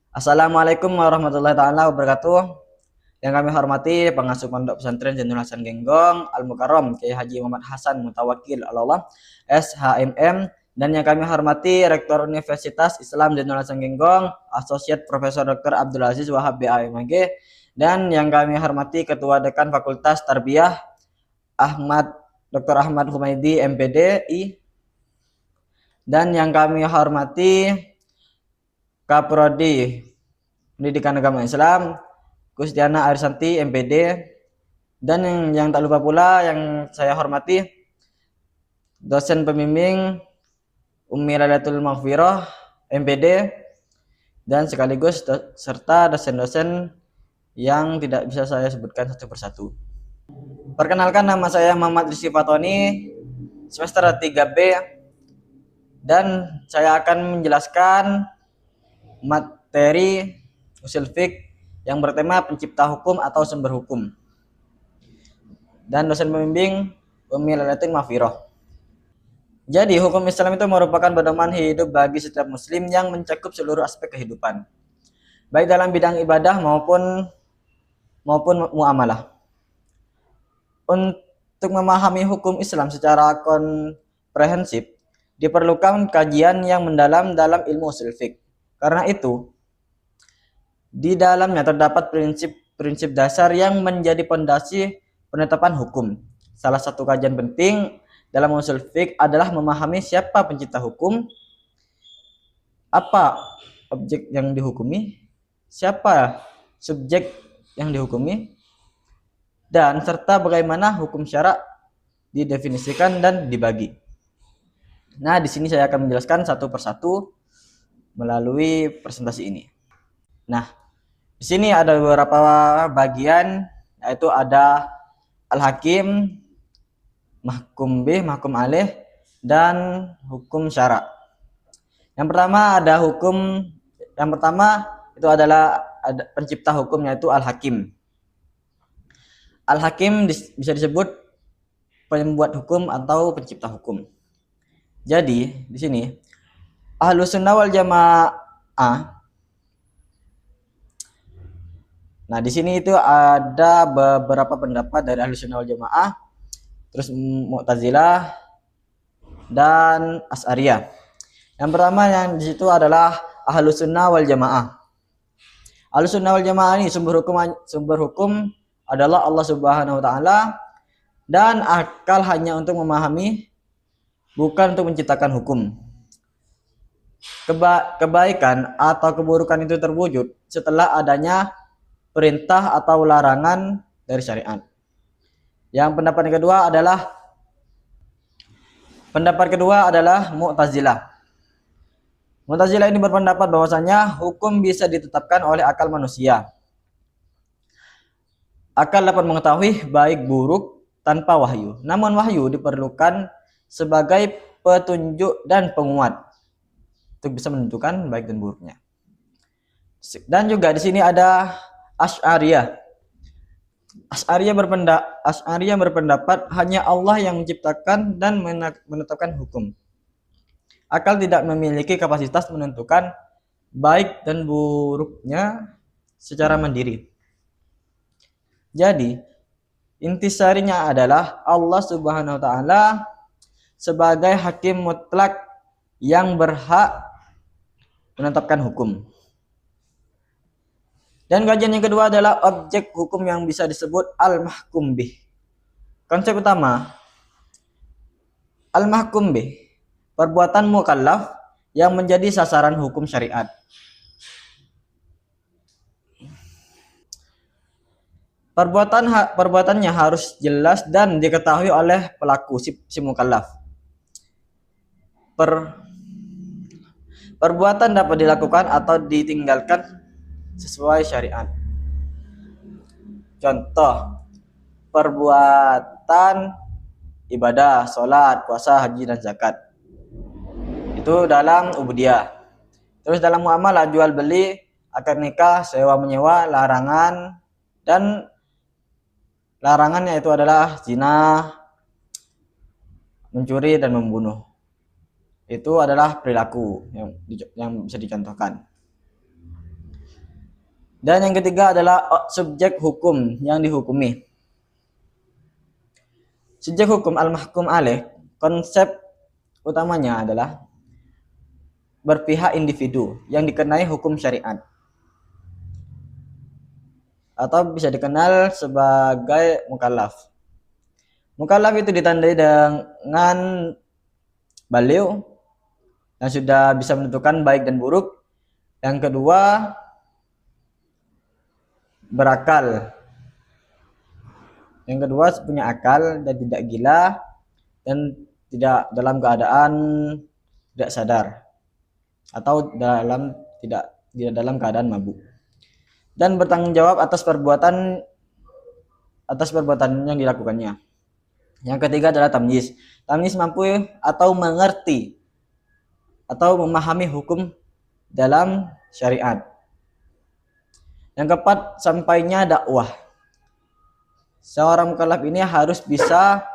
Assalamualaikum warahmatullahi taala wabarakatuh. Yang kami hormati pengasuh Pondok Pesantren Zainul Hasan Genggong Al Mukarram Kiai Haji Muhammad Hasan Mutawakil Allah SHMM, dan yang kami hormati Rektor Universitas Islam Zainul Hasan Genggong Asosiat Profesor Dr. Abdul Aziz Wahab BAMG, dan yang kami hormati Ketua Dekan Fakultas Tarbiyah Ahmad Dr. Ahmad Humaydi MPDI, dan yang kami hormati Kaprodi Pendidikan Agama Islam Gustiana Arisanti MPD, dan yang tak lupa pula yang saya hormati dosen pembimbing Ummi Lailatul Maghfirah MPD, dan sekaligus serta dosen-dosen yang tidak bisa saya sebutkan satu persatu. Perkenalkan, nama saya Muhammad Rizky Fatoni, semester 3B, dan saya akan menjelaskan materi usul fiqh yang bertema pencipta hukum atau sumber hukum, dan dosen pembimbing Ummi Lailatul Maghfirah. Jadi, hukum Islam itu merupakan pedoman hidup bagi setiap muslim yang mencakup seluruh aspek kehidupan, baik dalam bidang ibadah maupun muamalah. Untuk memahami hukum Islam secara komprehensif, diperlukan kajian yang mendalam dalam ilmu usul fiqh. Karena itu, di dalamnya terdapat prinsip-prinsip dasar yang menjadi pondasi penetapan hukum. Salah satu kajian penting dalam usul fiqh adalah memahami siapa pencipta hukum, apa objek yang dihukumi, siapa subjek yang dihukumi, dan serta bagaimana hukum syarak didefinisikan dan dibagi. Nah, di sini saya akan menjelaskan satu persatu melalui presentasi ini. Nah, di sini ada beberapa bagian, yaitu ada al-hakim, mahkum bih, mahkum alaih, dan hukum syarak. Yang pertama itu adalah pencipta hukum, yaitu al-hakim. Al-hakim bisa disebut pembuat hukum atau pencipta hukum. Jadi, di sini Ahlus Sunnah wal Jamaah. Nah, di sini itu ada beberapa pendapat dari Ahlus Sunnah wal Jamaah, terus Mu'tazilah dan Asy'ariyah. Yang pertama yang di situ adalah Ahlus Sunnah wal Jamaah. Ahlus Sunnah wal Jamaah ini sumber hukum adalah Allah Subhanahu wa taala, dan akal hanya untuk memahami, bukan untuk menciptakan hukum. Kebaikan atau keburukan itu terwujud setelah adanya perintah atau larangan dari syariat. Yang pendapat kedua adalah Mu'tazilah. Mu'tazilah ini berpendapat bahwasanya hukum bisa ditetapkan oleh akal manusia. Akal dapat mengetahui baik buruk tanpa wahyu. Namun wahyu diperlukan sebagai petunjuk dan penguat untuk bisa menentukan baik dan buruknya. Dan juga di sini ada Asy'ariyah. Asy'ariyah berpendapat hanya Allah yang menciptakan dan menetapkan hukum. Akal tidak memiliki kapasitas menentukan baik dan buruknya secara mandiri. Jadi, intisarinya adalah Allah Subhanahu wa taala sebagai hakim mutlak yang berhak menetapkan hukum. Dan kajian yang kedua adalah objek hukum yang bisa disebut al-mahkum bih. Konsep utama al-mahkum bih, perbuatan mukallaf yang menjadi sasaran hukum syariat. Perbuatannya harus jelas dan diketahui oleh pelaku si mukallaf. Perbuatan dapat dilakukan atau ditinggalkan sesuai syariat. Contoh, perbuatan ibadah, sholat, puasa, haji, dan zakat. Itu dalam ubudiyah. Terus dalam muamalah, jual beli, akad nikah, sewa menyewa, larangan, dan larangannya itu adalah zina, mencuri, dan membunuh. Itu adalah perilaku yang bisa dicontohkan. Dan yang ketiga adalah subjek hukum yang dihukumi. Subjek hukum al-mahkum alaih, konsep utamanya adalah berpihak individu yang dikenai hukum syariat, atau bisa dikenal sebagai mukallaf. Mukallaf itu ditandai dengan baliu yang sudah bisa menentukan baik dan buruk. Yang kedua, berakal. Yang kedua, punya akal dan tidak gila dan tidak dalam keadaan tidak sadar atau tidak dalam keadaan mabuk, dan bertanggung jawab atas perbuatan yang dilakukannya. Yang ketiga adalah tamyiz. Tamyiz mampu atau mengerti atau memahami hukum dalam syariat. Yang keempat, sampainya dakwah. Seorang mukallaf ini harus bisa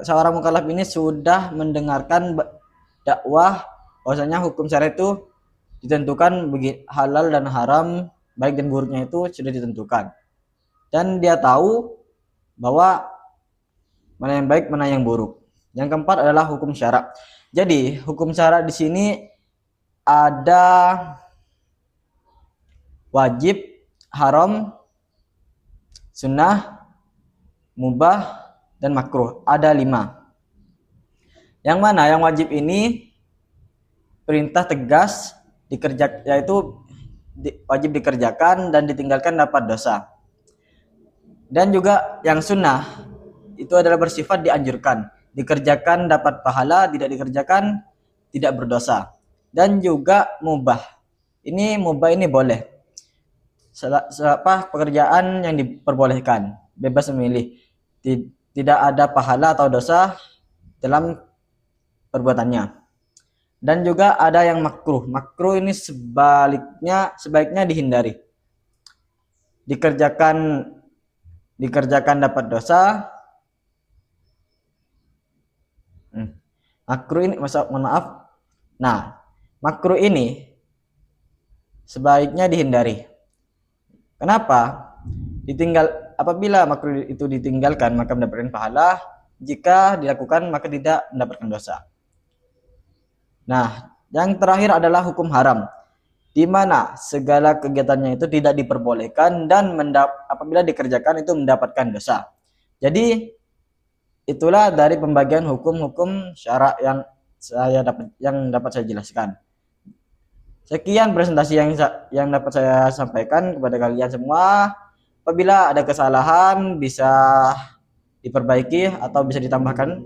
seorang mukallaf ini sudah mendengarkan dakwah bahwasanya hukum syariat itu ditentukan halal dan haram, baik dan buruknya itu sudah ditentukan. Dan dia tahu bahwa mana yang baik, mana yang buruk. Yang keempat adalah hukum syarak. Jadi, hukum syarak di sini ada wajib, haram, sunnah, mubah, dan makruh. Ada 5. Yang mana yang wajib ini perintah tegas yaitu wajib dikerjakan dan ditinggalkan dapat dosa. Dan juga yang sunnah itu adalah bersifat dianjurkan, dikerjakan dapat pahala, tidak dikerjakan tidak berdosa. Dan juga mubah. Mubah ini boleh. Pekerjaan yang diperbolehkan, bebas memilih, tidak ada pahala atau dosa dalam perbuatannya. Dan juga ada yang makruh. Makruh ini sebaiknya dihindari. Dikerjakan dapat dosa. Makruh ini, makruh ini sebaiknya dihindari. Kenapa? Apabila makruh itu ditinggalkan maka mendapatkan pahala, jika dilakukan maka tidak mendapatkan dosa. Nah, yang terakhir adalah hukum haram, di mana segala kegiatannya itu tidak diperbolehkan dan apabila dikerjakan itu mendapatkan dosa. Jadi itulah dari pembagian hukum-hukum syarak yang dapat saya jelaskan. Sekian presentasi yang dapat saya sampaikan kepada kalian semua. Apabila ada kesalahan bisa diperbaiki atau bisa ditambahkan.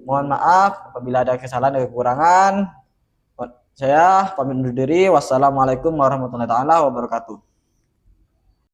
Mohon maaf apabila ada kesalahan dan kekurangan. Saya pamit undur diri. Wassalamualaikum warahmatullahi wabarakatuh.